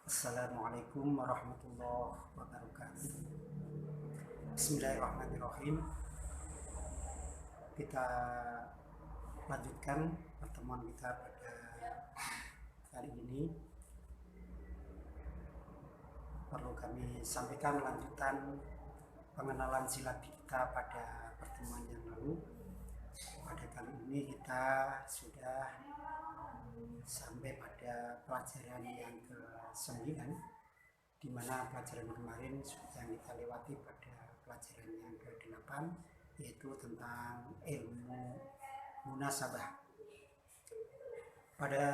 Assalamualaikum warahmatullahi wabarakatuh. Bismillahirrahmanirrahim. Kita lanjutkan pertemuan kita pada kali ini. Perlu kami sampaikan lanjutan pengenalan silat kita pada pertemuan yang lalu. Pada kali ini kita sudah sampai pada pelajaran yang ke-9, di mana pelajaran kemarin yang kita lewati pada pelajaran yang ke-8, yaitu tentang ilmu munasabah. Pada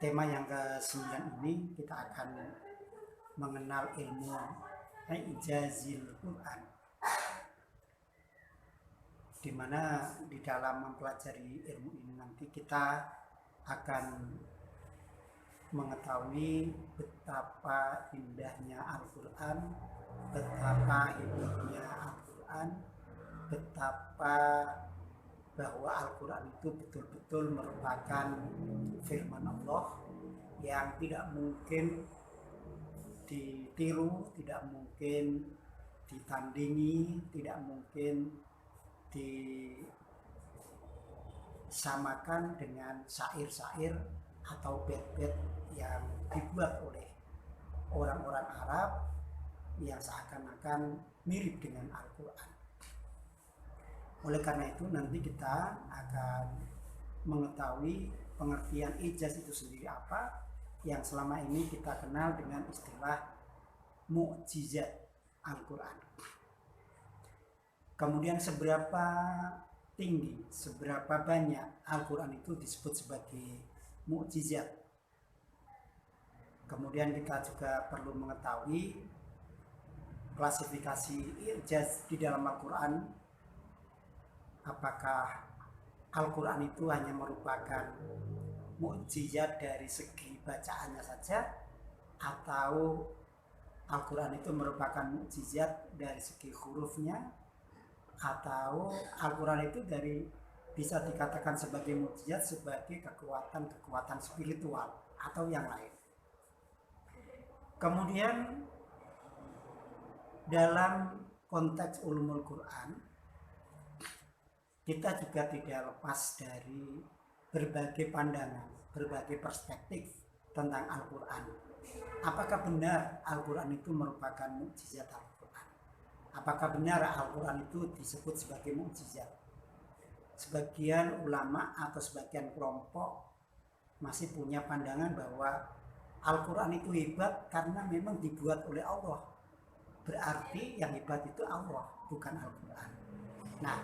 tema yang ke-9 ini kita akan mengenal ilmu ijazil Quran, di mana di dalam mempelajari ilmu ini nanti kita akan mengetahui betapa indahnya Al-Quran, betapa indahnya Al-Quran, betapa bahwa Al-Quran itu betul-betul merupakan firman Allah yang tidak mungkin ditiru, tidak mungkin ditandingi, tidak mungkin disamakan dengan syair-syair atau bait-bait yang dibuat oleh orang-orang Arab yang seakan-akan mirip dengan Al-Quran. Oleh karena itu nanti kita akan mengetahui pengertian ijaz itu sendiri apa, yang selama ini kita kenal dengan istilah mukjizat Al-Quran. Kemudian seberapa tinggi, seberapa banyak Al-Quran itu disebut sebagai mukjizat. Kemudian kita juga perlu mengetahui klasifikasi ijaz di dalam Al-Quran. Apakah Al-Quran itu hanya merupakan mukjizat dari segi bacaannya saja, atau Al-Quran itu merupakan mukjizat dari segi hurufnya, atau Al-Quran itu bisa dikatakan sebagai mukjizat sebagai kekuatan spiritual atau yang lain. Kemudian dalam konteks ulumul Quran, kita juga tidak lepas dari berbagai pandangan, berbagai perspektif tentang Al-Quran. Apakah benar Al-Quran itu merupakan mukjizat Al-Quran? Apakah benar Al-Quran itu disebut sebagai mukjizat? Sebagian ulama atau sebagian kelompok masih punya pandangan bahwa Al-Quran itu hebat karena memang dibuat oleh Allah. Berarti yang hebat itu Allah, bukan Al-Quran. Nah,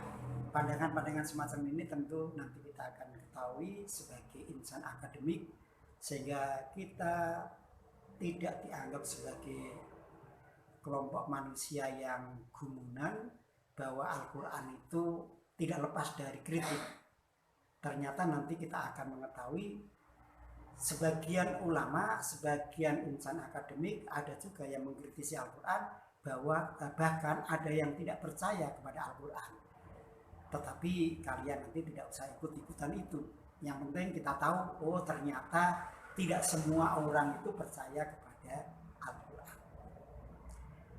pandangan-pandangan semacam ini tentu nanti kita akan ketahui sebagai insan akademik, sehingga kita tidak dianggap sebagai kelompok manusia yang gumunan bahwa Al-Quran itu tidak lepas dari kritik. Ternyata nanti kita akan mengetahui sebagian ulama, sebagian insan akademik ada juga yang mengkritisi Al-Quran, bahwa bahkan ada yang tidak percaya kepada Al-Quran. Tetapi kalian nanti tidak usah ikut-ikutan itu. Yang penting kita tahu, oh ternyata tidak semua orang itu percaya kepada Al-Quran.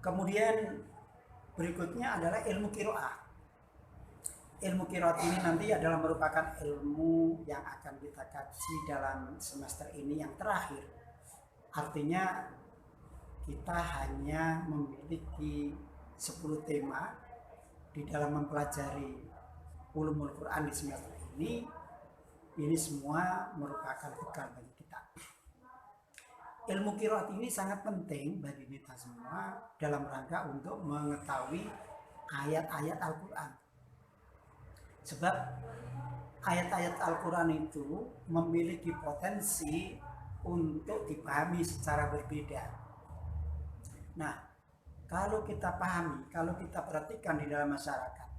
Kemudian berikutnya adalah ilmu qiraah. Ilmu qiraat ini nanti adalah merupakan ilmu yang akan kita kaji dalam semester ini yang terakhir. Artinya kita hanya memiliki 10 tema di dalam mempelajari ulumul Quran di semester ini. Ini semua merupakan bekal bagi kita. Ilmu qiraat ini sangat penting bagi kita semua dalam rangka untuk mengetahui ayat-ayat Al-Quran. Sebab ayat-ayat Al-Quran itu memiliki potensi untuk dipahami secara berbeda. Nah, kalau kita pahami, kalau kita perhatikan di dalam masyarakat,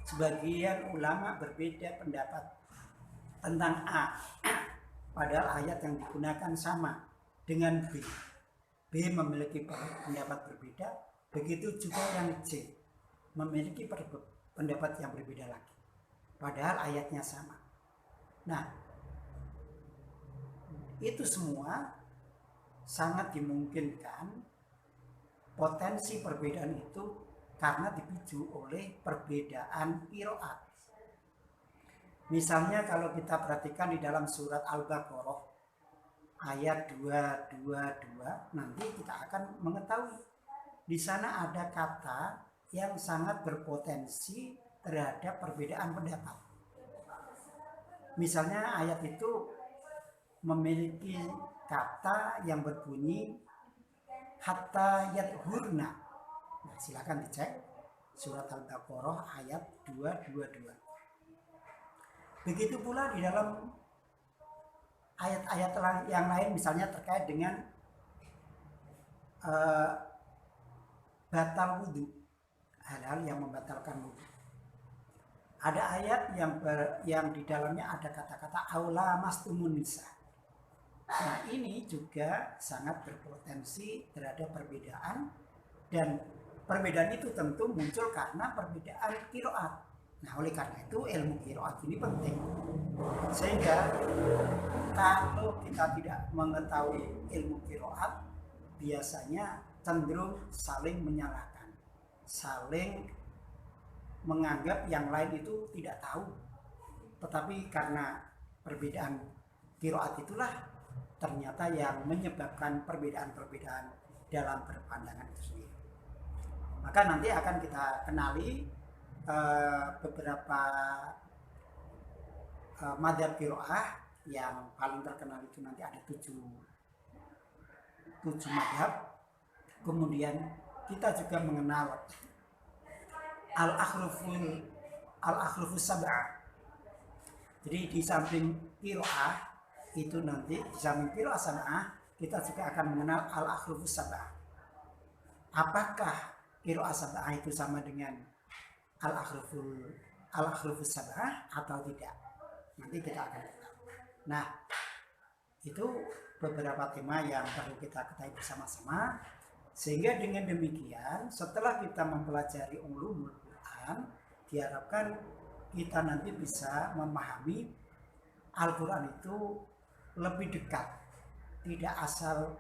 sebagian ulama berbeda pendapat tentang A, padahal ayat yang digunakan sama dengan B. B memiliki pendapat berbeda, begitu juga yang C memiliki pendapat yang berbeda lagi, padahal ayatnya sama. Nah, Itu semua sangat dimungkinkan potensi perbedaan itu karena dipicu oleh perbedaan qiraat. Misalnya kalau kita perhatikan di dalam surat Al-Baqarah ayat 222, nanti kita akan mengetahui di sana ada kata yang sangat berpotensi terhadap perbedaan pendapat. Misalnya ayat itu memiliki kata yang berbunyi hatta yadhurna. Nah, silakan dicek surat Al-Baqarah ayat 222. Begitu pula di dalam ayat-ayat yang lain, misalnya terkait dengan batal wudhu, hal-hal yang membatalkan wudhu. Ada ayat yang di dalamnya ada kata-kata aula mastumun nisa. Nah, ini juga sangat berpotensi terhadap perbedaan, dan perbedaan itu tentu muncul karena perbedaan qiraat. Nah, oleh karena itu ilmu qiraat ini penting. Sehingga kalau kita tidak mengetahui ilmu qiraat, biasanya cenderung saling menyalahkan, saling menganggap yang lain itu tidak tahu. Tetapi karena perbedaan qiraat itulah ternyata yang menyebabkan perbedaan-perbedaan dalam berpandangan itu sendiri. Maka nanti akan kita kenali beberapa madzhab qiraah yang paling terkenal itu nanti ada 7 madzhab. Kemudian kita juga mengenal al-akhrufus sab'ah. Jadi di samping qiraah itu nanti, di samping qiraah sab'ah, kita juga akan mengenal al-akhrufus sab'ah. Apakah qiraah sab'ah itu sama dengan al-akhrufus sab'ah atau tidak? Nanti kita akan lihat. Nah, itu beberapa tema yang perlu kita ketahui bersama-sama. Sehingga dengan demikian, setelah kita mempelajari ulumul Quran, diharapkan kita nanti bisa memahami Al-Quran itu lebih dekat. Tidak asal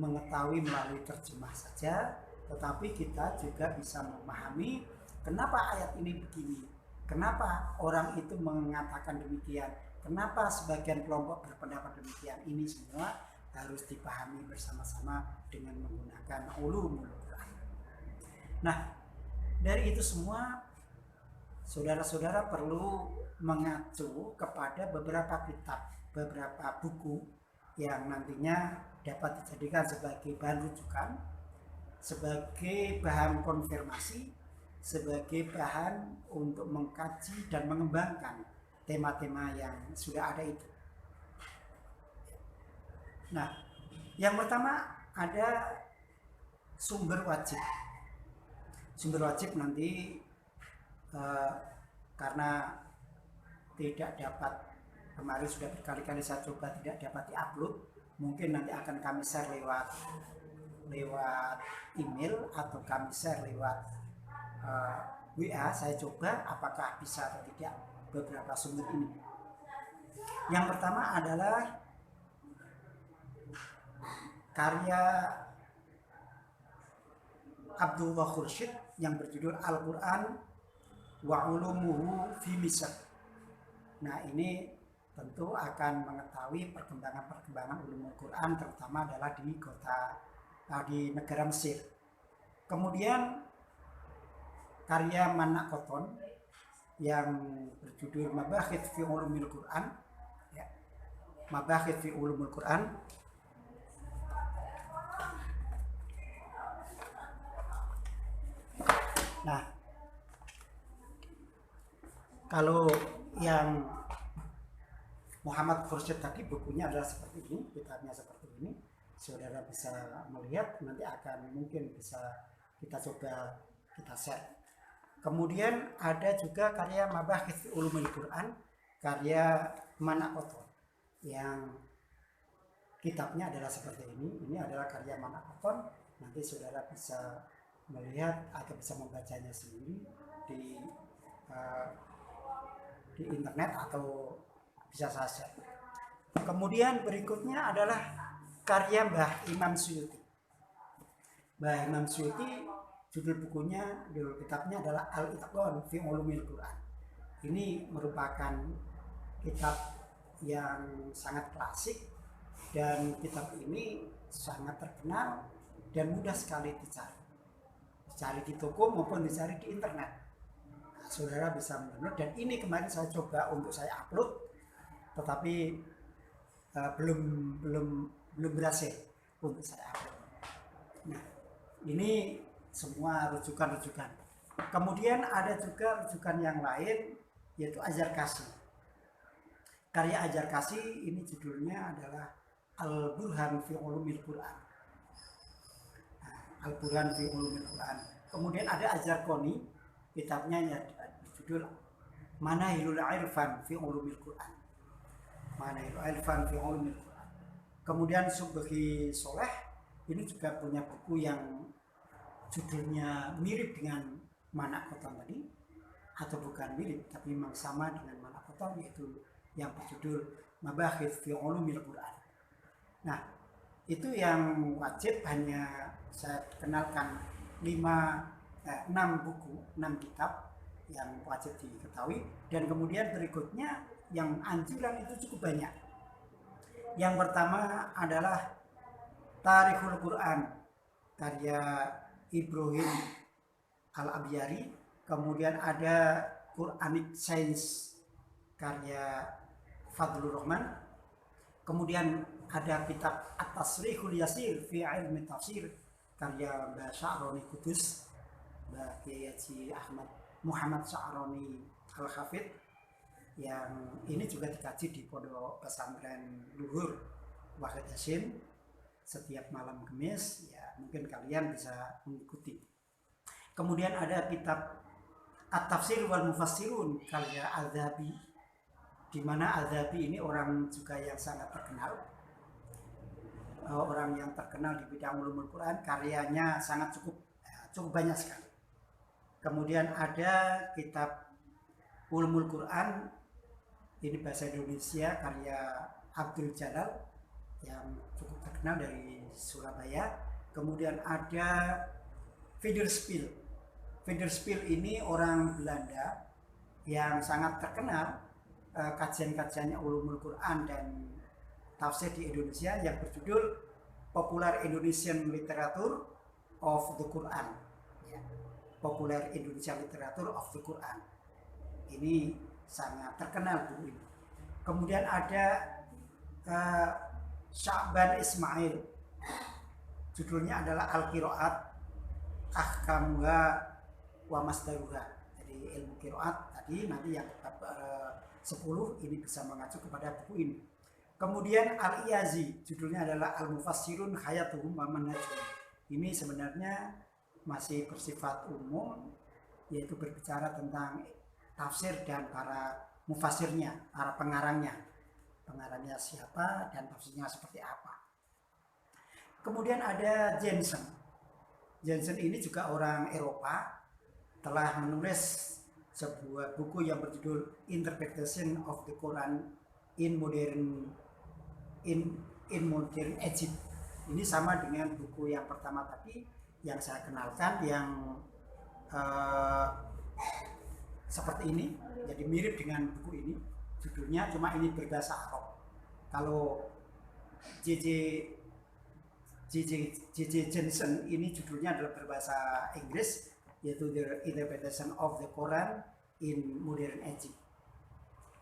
mengetahui melalui terjemah saja, tetapi kita juga bisa memahami kenapa ayat ini begini, kenapa orang itu mengatakan demikian, kenapa sebagian kelompok berpendapat demikian. Ini semua harus dipahami bersama-sama dengan menggunakan ulumul Quran. Nah, dari itu semua saudara-saudara perlu mengacu kepada beberapa kitab, beberapa buku yang nantinya dapat dijadikan sebagai bahan rujukan, sebagai bahan konfirmasi, sebagai bahan untuk mengkaji dan mengembangkan tema-tema yang sudah ada itu. Nah, yang pertama ada sumber wajib. Sumber wajib nanti karena tidak dapat, kemarin sudah berkali-kali saya coba tidak dapat diupload, mungkin nanti akan kami share lewat email atau kami share lewat WA. Saya coba apakah bisa atau tidak beberapa sumber ini. Yang pertama adalah karya Abdullah Khursyid yang berjudul Al-Quran wa Ulumuhu fi Misr. Nah, ini tentu akan mengetahui perkembangan ulumul Quran, terutama adalah di negara Mesir. Kemudian karya Manak Koton yang berjudul Mabakhith fi Ulumil Quran, ya. Mabakhith fi Ulumul Quran. Nah, kalau yang Muhammad Khursyid tadi bukunya adalah seperti ini, kitabnya seperti ini, saudara bisa melihat, nanti akan mungkin bisa kita coba kita share. Kemudian ada juga karya Mabakhith Ulumul Quran, karya Manak Koton, yang kitabnya adalah seperti ini. Ini adalah karya Manak Koton. Nanti saudara bisa melihat atau bisa membacanya sendiri di internet atau bisa saya share. Kemudian berikutnya adalah karya Mbah Imam Suyuti. Mbah Imam Suyuti, judul bukunya, judul kitabnya adalah Al-Itqan fi Ulumil Quran. Ini merupakan kitab yang sangat klasik, dan kitab ini sangat terkenal dan mudah sekali dicari di toko maupun dicari di internet. Nah, saudara bisa mendownload, dan ini kemarin saya coba untuk saya upload, tetapi belum berhasil untuk saya upload. Nah, ini semua rujukan-rujukan. Kemudian ada juga rujukan yang lain, yaitu Az-Zarkashi. Karya Az-Zarkashi ini judulnya adalah Al-Burhan fi Ulumil Quran. Al-Burhan fi Ulumil Quran. Kemudian ada Az-Zarqani, kitabnya yang berjudul Manahilul Irfan fi Ulumil Quran. Manahilul Irfan fi Ulumil Quran. Kemudian Subhi Soleh ini juga punya buku yang judulnya mirip dengan Manak Kotor tadi, atau bukan mirip tapi memang sama dengan Manak Kotor, yaitu yang berjudul Mabahith fi Ulumil Quran. Nah, itu yang wajib hanya saya kenalkan 6 buku, 6 kitab yang wajib diketahui, dan kemudian berikutnya yang anjuran itu cukup banyak. Yang pertama adalah Tarikhul Quran karya Ibrahim Al-Abyari, kemudian ada Quranic Science karya Fadlur Rahman, kemudian ada kitab At-Tasrihul Yasir fi Ilmi Tafsir karya Mbah Sya'roni Kudus, Mbah Kiai Haji Ahmad Muhammad Sya'roni Al-Hafidh, yang ini juga dikaji di Pondok Pesantren Luhur Wahid Hasyim setiap malam Kamis, ya mungkin kalian bisa mengikuti. Kemudian ada kitab At-Tafsir wal Mufassirun karya Al-Dhabi, di mana Al-Dhabi ini orang juga yang sangat terkenal, orang yang terkenal di bidang ulumul Quran, karyanya sangat cukup banyak sekali. Kemudian ada kitab Ulumul Quran, ini bahasa Indonesia karya Abdul Jalal yang cukup terkenal dari Surabaya. Kemudian ada Federspiel. Federspiel ini orang Belanda yang sangat terkenal, kajian-kajiannya Ulumul Quran dan tafsir di Indonesia, yang berjudul Popular Indonesian Literature of the Quran, ya. Popular Indonesia Literature of the Quran ini sangat terkenal buku ini. Kemudian ada Sya'ban Ismail, judulnya adalah Al-Qiraat Ahkamuha wa Masdaruha. Jadi ilmu qiraat tadi, nanti yang bab 10 ini bisa mengacu kepada buku ini. Kemudian Al-Iyazi, judulnya adalah Al-Mufassirun Hayatuhum wa Manhajuhum. Ini sebenarnya masih bersifat umum, yaitu berbicara tentang tafsir dan para mufassirnya, para pengarangnya. Pengarangnya siapa dan tafsirnya seperti apa. Kemudian ada Jensen. Jensen ini juga orang Eropa, telah menulis sebuah buku yang berjudul Interpretation of the Quran in Modern Egypt. Ini sama dengan buku yang pertama tadi yang saya kenalkan, yang seperti ini, jadi mirip dengan buku ini judulnya, cuma ini berbahasa Arab. Kalau J.J. Jensen ini judulnya adalah berbahasa Inggris, yaitu The Interpretation of the Quran in Modern Egypt.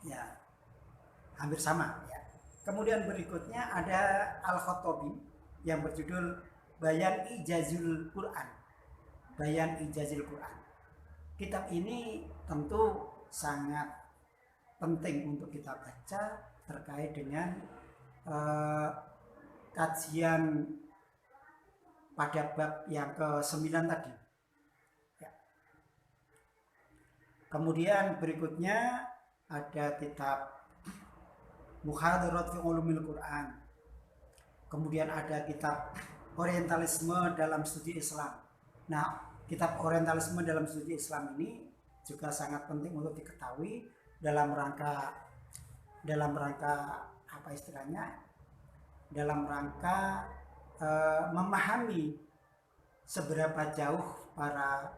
Ya, hampir sama ya. Kemudian berikutnya ada Al-Khattabi yang berjudul Bayan Ijazul Quran. Bayan Ijazul Quran. Kitab ini tentu sangat penting untuk kita baca terkait dengan kajian pada bab yang ke-9 tadi. Ya. Kemudian berikutnya ada kitab Muhadharat fi Ulumil Quran. Kemudian ada kitab Orientalisme dalam Studi Islam. Nah, kitab Orientalisme dalam Studi Islam ini juga sangat penting untuk diketahui dalam rangka apa istilahnya, dalam rangka memahami seberapa jauh para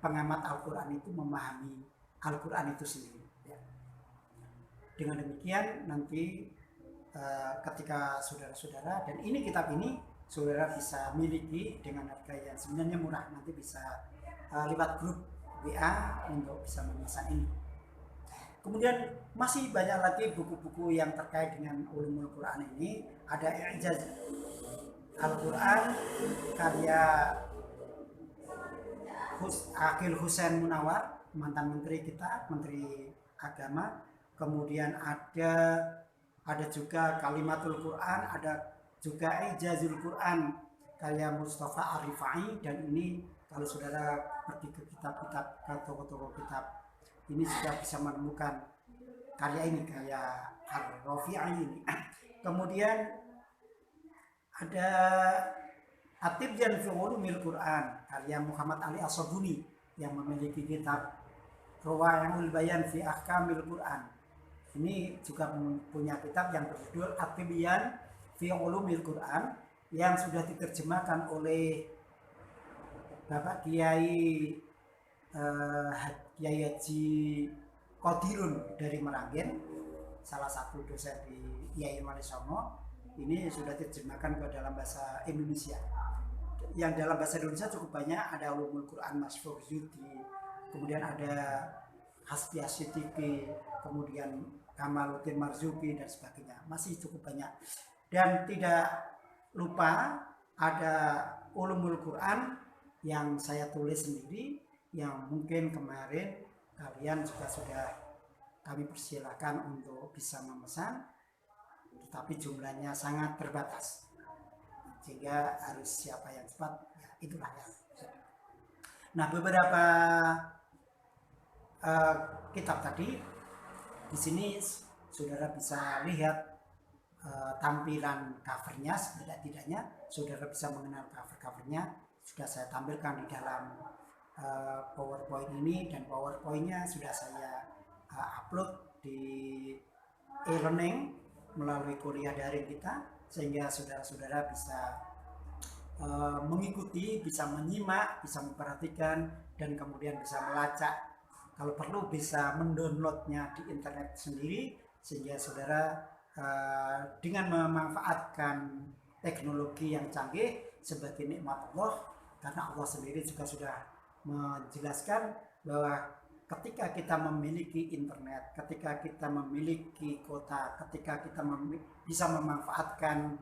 pengamat Al-Quran itu memahami Al-Quran itu sendiri. Ya. Dengan demikian nanti ketika saudara-saudara, dan ini kitab ini saudara bisa miliki dengan harga yang sebenarnya murah, nanti bisa lewat grup WA untuk bisa memesan ini. Kemudian masih banyak lagi buku-buku yang terkait dengan ulumul Quran ini. Ada I'jaz Al-Quran karya Akil Husain Munawar, mantan menteri kita, menteri agama. Kemudian ada juga Kalimatul Quran, ada juga I'jazul Quran karya Mustafa Ar-Rifai. Dan ini kalau saudara pergi ke kitab-kitab, ke toko-toko kitab, ini sudah bisa menemukan karya ini, karya Ar-Rafi'i ini. Kemudian ada At-Tibyan fi Ulumil Quran karya Muhammad Ali As-Sabuni yang memiliki kitab Rawai'ul Bayan fi Ahkamil Quran. Ini juga punya kitab yang berjudul At-Tibyan fi Ulumil Quran yang sudah diterjemahkan oleh Bapak Kiai Kiai Haji Qadirun dari Meranggen, salah satu dosen di IAIN Walisono. Ini sudah diterjemahkan ke dalam bahasa Indonesia. Yang dalam bahasa Indonesia cukup banyak, ada Ulumul Quran Mas Furyuti, kemudian ada Hasbi Asyidiki, kemudian Kamaluddin Marzuki dan sebagainya. Masih cukup banyak. Dan tidak lupa ada Ulumul Quran yang saya tulis sendiri, yang mungkin kemarin kalian juga sudah kami persilahkan untuk bisa memesan, tetapi jumlahnya sangat terbatas sehingga harus siapa yang cepat, ya itulah ya. Nah, beberapa kitab tadi di sini saudara bisa lihat tampilan covernya. Setidak-tidaknya saudara bisa mengenal covernya sudah saya tampilkan di dalam PowerPoint ini, dan PowerPointnya sudah saya upload di e-learning melalui kuliah daring kita, sehingga saudara-saudara bisa mengikuti, bisa menyimak, bisa memperhatikan, dan kemudian bisa melacak. Kalau perlu bisa mendownloadnya di internet sendiri, sehingga saudara dengan memanfaatkan teknologi yang canggih sebagai nikmat Allah, karena Allah sendiri juga sudah menjelaskan bahwa ketika kita memiliki internet, ketika kita memiliki kota, ketika kita bisa memanfaatkan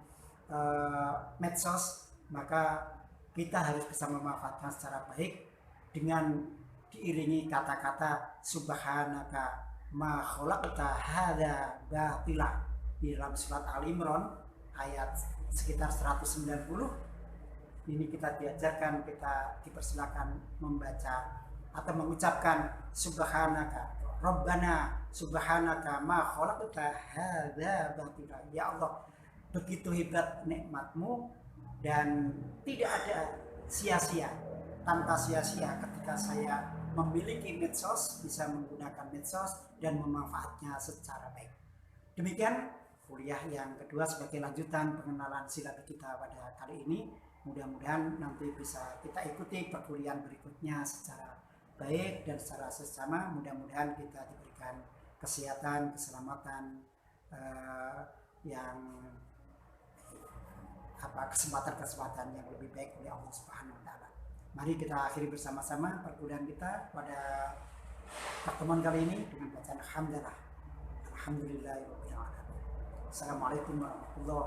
medsos, maka kita harus bisa memanfaatkan secara baik dengan diiringi kata-kata subhanaka ma khalaqta hadza batila di dalam surat Al-Imran ayat sekitar 190. Ini kita diajarkan, kita dipersilakan membaca atau mengucapkan subhanaka rabbana subhanaka ma khalaqta hadza batila. Ya Allah, begitu hebat nikmatmu dan tidak ada sia-sia, tanpa sia-sia ketika saya memiliki medsos, bisa menggunakan medsos dan memanfaatnya secara baik. Demikian kuliah yang kedua sebagai lanjutan pengenalan silabi kita pada kali ini. Mudah-mudahan nanti bisa kita ikuti perkuliahan berikutnya secara baik dan secara sesama. Mudah-mudahan kita diberikan kesehatan, keselamatan, yang kesempatan-kesempatan yang lebih baik oleh Allah Subhanahu wa taala. Mari kita akhiri bersama-sama perkuliahan kita pada pertemuan kali ini dengan bacaan hamdalah. Alhamdulillahirabbil alamin. Assalamualaikum warahmatullahi wabarakatuh.